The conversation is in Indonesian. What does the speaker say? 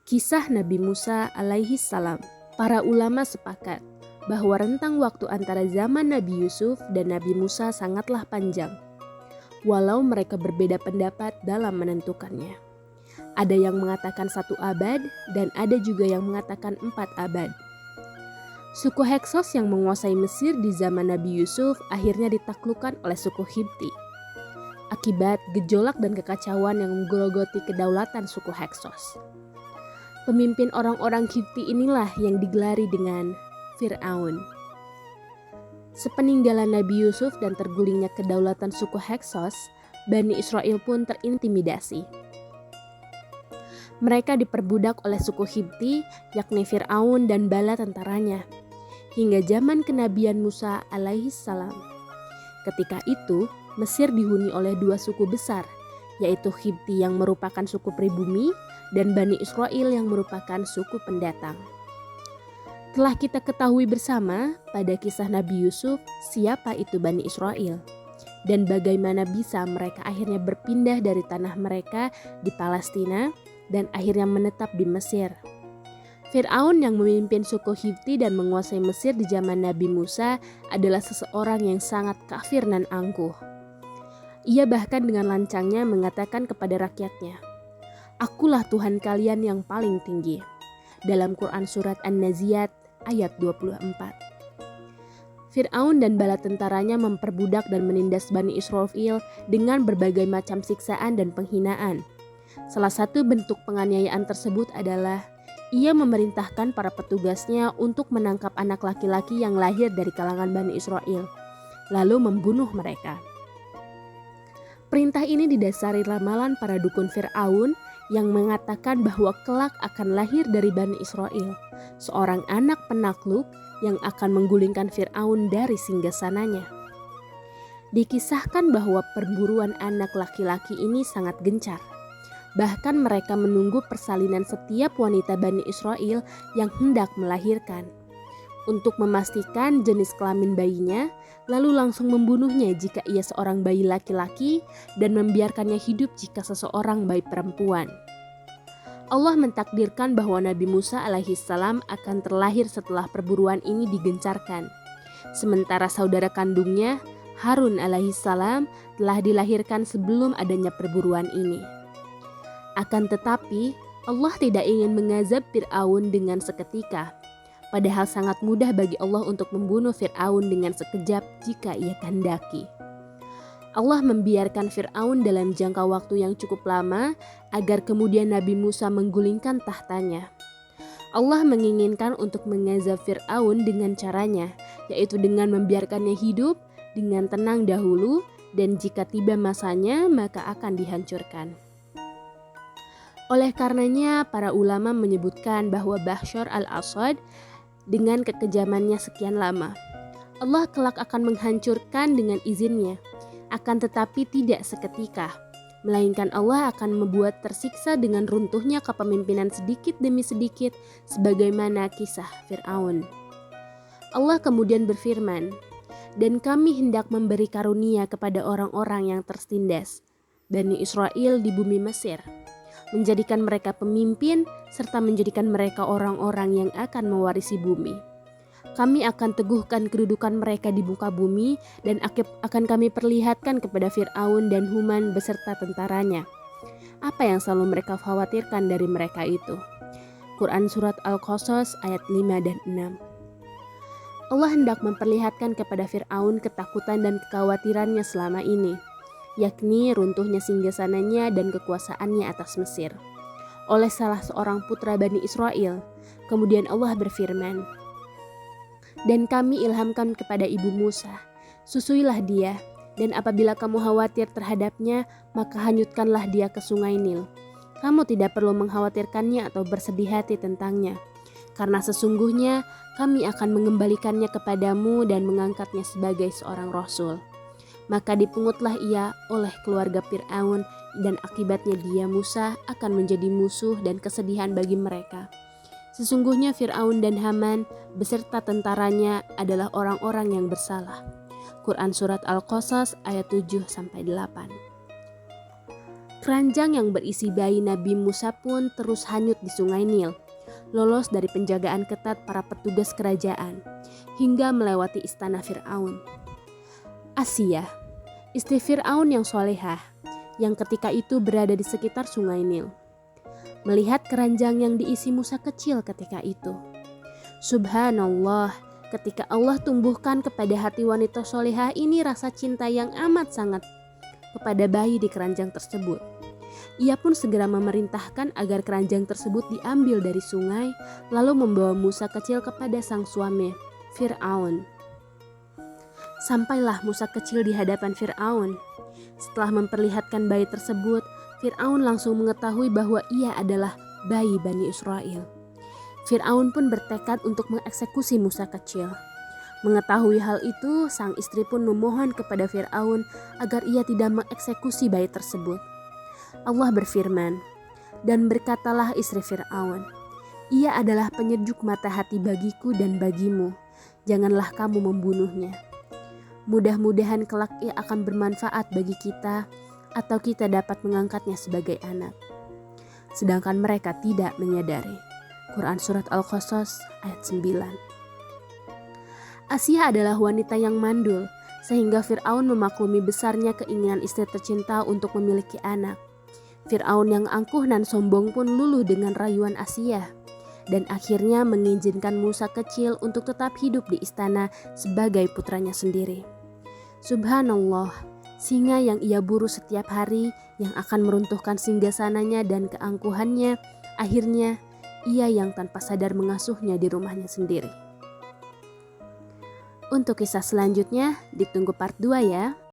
Kisah Nabi Musa alaihi salam. Para ulama sepakat bahwa rentang waktu antara zaman Nabi Yusuf dan Nabi Musa sangatlah panjang, walau mereka berbeda pendapat dalam menentukannya. Ada yang mengatakan 1 abad dan ada juga yang mengatakan 4 abad. Suku Heksos yang menguasai Mesir di zaman Nabi Yusuf akhirnya ditaklukkan oleh suku Hibti akibat gejolak dan kekacauan yang menggerogoti kedaulatan suku Heksos. Pemimpin orang-orang Hibti inilah yang digelari dengan Fir'aun. Sepeninggalan Nabi Yusuf dan tergulingnya kedaulatan suku Heksos, Bani Israel pun terintimidasi. Mereka diperbudak oleh suku Hibti, yakni Fir'aun dan bala tentaranya, hingga zaman kenabian Musa alaihi salam. Ketika itu, Mesir dihuni oleh 2 suku besar, yaitu Hibti yang merupakan suku pribumi dan Bani Israel yang merupakan suku pendatang. Telah kita ketahui bersama pada kisah Nabi Yusuf siapa itu Bani Israel dan bagaimana bisa mereka akhirnya berpindah dari tanah mereka di Palestina dan akhirnya menetap di Mesir. Fir'aun yang memimpin suku Hibti dan menguasai Mesir di zaman Nabi Musa adalah seseorang yang sangat kafir dan angkuh. Ia bahkan dengan lancangnya mengatakan kepada rakyatnya, "Akulah Tuhan kalian yang paling tinggi." Dalam Quran Surat An-Naziyat ayat 24. Fir'aun dan bala tentaranya memperbudak dan menindas Bani Israel dengan berbagai macam siksaan dan penghinaan. Salah satu bentuk penganiayaan tersebut adalah ia memerintahkan para petugasnya untuk menangkap anak laki-laki yang lahir dari kalangan Bani Israel, lalu membunuh mereka. Perintah ini didasari ramalan para dukun Fir'aun yang mengatakan bahwa kelak akan lahir dari Bani Israel seorang anak penakluk yang akan menggulingkan Fir'aun dari singgasananya. Dikisahkan bahwa perburuan anak laki-laki ini sangat gencar. Bahkan mereka menunggu persalinan setiap wanita Bani Israel yang hendak melahirkan untuk memastikan jenis kelamin bayinya, lalu langsung membunuhnya jika ia seorang bayi laki-laki dan membiarkannya hidup jika seseorang bayi perempuan. Allah mentakdirkan bahwa Nabi Musa alaihi salam akan terlahir setelah perburuan ini digencarkan. Sementara saudara kandungnya, Harun alaihi salam, telah dilahirkan sebelum adanya perburuan ini. Akan tetapi, Allah tidak ingin mengazab Fir'aun dengan seketika. Padahal sangat mudah bagi Allah untuk membunuh Fir'aun dengan sekejap jika ia kehendaki. Allah membiarkan Fir'aun dalam jangka waktu yang cukup lama agar kemudian Nabi Musa menggulingkan tahtanya. Allah menginginkan untuk mengazab Fir'aun dengan caranya, yaitu dengan membiarkannya hidup dengan tenang dahulu dan jika tiba masanya maka akan dihancurkan. Oleh karenanya para ulama menyebutkan bahwa Bashar al-Assad dengan kekejamannya sekian lama, Allah kelak akan menghancurkan dengan izinnya, akan tetapi tidak seketika, melainkan Allah akan membuat tersiksa dengan runtuhnya kepemimpinan sedikit demi sedikit sebagaimana kisah Fir'aun. Allah kemudian berfirman, "Dan kami hendak memberi karunia kepada orang-orang yang tertindas, Bani Israel di bumi Mesir, menjadikan mereka pemimpin serta menjadikan mereka orang-orang yang akan mewarisi bumi. Kami akan teguhkan kedudukan mereka di muka bumi dan akan kami perlihatkan kepada Fir'aun dan Haman beserta tentaranya apa yang selalu mereka khawatirkan dari mereka itu." Quran Surat Al-Qasas ayat 5 dan 6. Allah hendak memperlihatkan kepada Fir'aun ketakutan dan kekhawatirannya selama ini, yakni runtuhnya singgasananya dan kekuasaannya atas Mesir oleh salah seorang putra Bani Israel. Kemudian Allah berfirman, "Dan kami ilhamkan kepada ibu Musa, susuilah dia, dan apabila kamu khawatir terhadapnya, maka hanyutkanlah dia ke sungai Nil. Kamu tidak perlu mengkhawatirkannya atau bersedih hati tentangnya, karena sesungguhnya kami akan mengembalikannya kepadamu dan mengangkatnya sebagai seorang rasul." Maka dipungutlah ia oleh keluarga Fir'aun dan akibatnya dia Musa akan menjadi musuh dan kesedihan bagi mereka. Sesungguhnya Fir'aun dan Haman beserta tentaranya adalah orang-orang yang bersalah. Quran Surat Al-Qasas ayat 7-8. Keranjang yang berisi bayi Nabi Musa pun terus hanyut di sungai Nil, lolos dari penjagaan ketat para petugas kerajaan, hingga melewati istana Fir'aun. Asia, istri Fir'aun yang solehah, yang ketika itu berada di sekitar sungai Nil, melihat keranjang yang diisi Musa kecil ketika itu. Subhanallah, ketika Allah tumbuhkan kepada hati wanita solehah ini rasa cinta yang amat sangat kepada bayi di keranjang tersebut. Ia pun segera memerintahkan agar keranjang tersebut diambil dari sungai, lalu membawa Musa kecil kepada sang suami, Fir'aun. Sampailah Musa kecil di hadapan Fir'aun. Setelah memperlihatkan bayi tersebut, Fir'aun langsung mengetahui bahwa ia adalah bayi Bani Israel. Fir'aun pun bertekad untuk mengeksekusi Musa kecil. Mengetahui hal itu, sang istri pun memohon kepada Fir'aun agar ia tidak mengeksekusi bayi tersebut. Allah berfirman, "Dan berkatalah istri Fir'aun, ia adalah penyejuk mata hati bagiku dan bagimu. Janganlah kamu membunuhnya. Mudah-mudahan kelak ia akan bermanfaat bagi kita atau kita dapat mengangkatnya sebagai anak." Sedangkan mereka tidak menyadari. Quran Surat Al-Qasas ayat 9. Asia adalah wanita yang mandul, sehingga Fir'aun memaklumi besarnya keinginan istri tercinta untuk memiliki anak. Fir'aun yang angkuh dan sombong pun luluh dengan rayuan Asia, dan akhirnya mengizinkan Musa kecil untuk tetap hidup di istana sebagai putranya sendiri. Subhanallah, singa yang ia buru setiap hari yang akan meruntuhkan singgasananya dan keangkuhannya, akhirnya ia yang tanpa sadar mengasuhnya di rumahnya sendiri. Untuk kisah selanjutnya, ditunggu part 2 ya.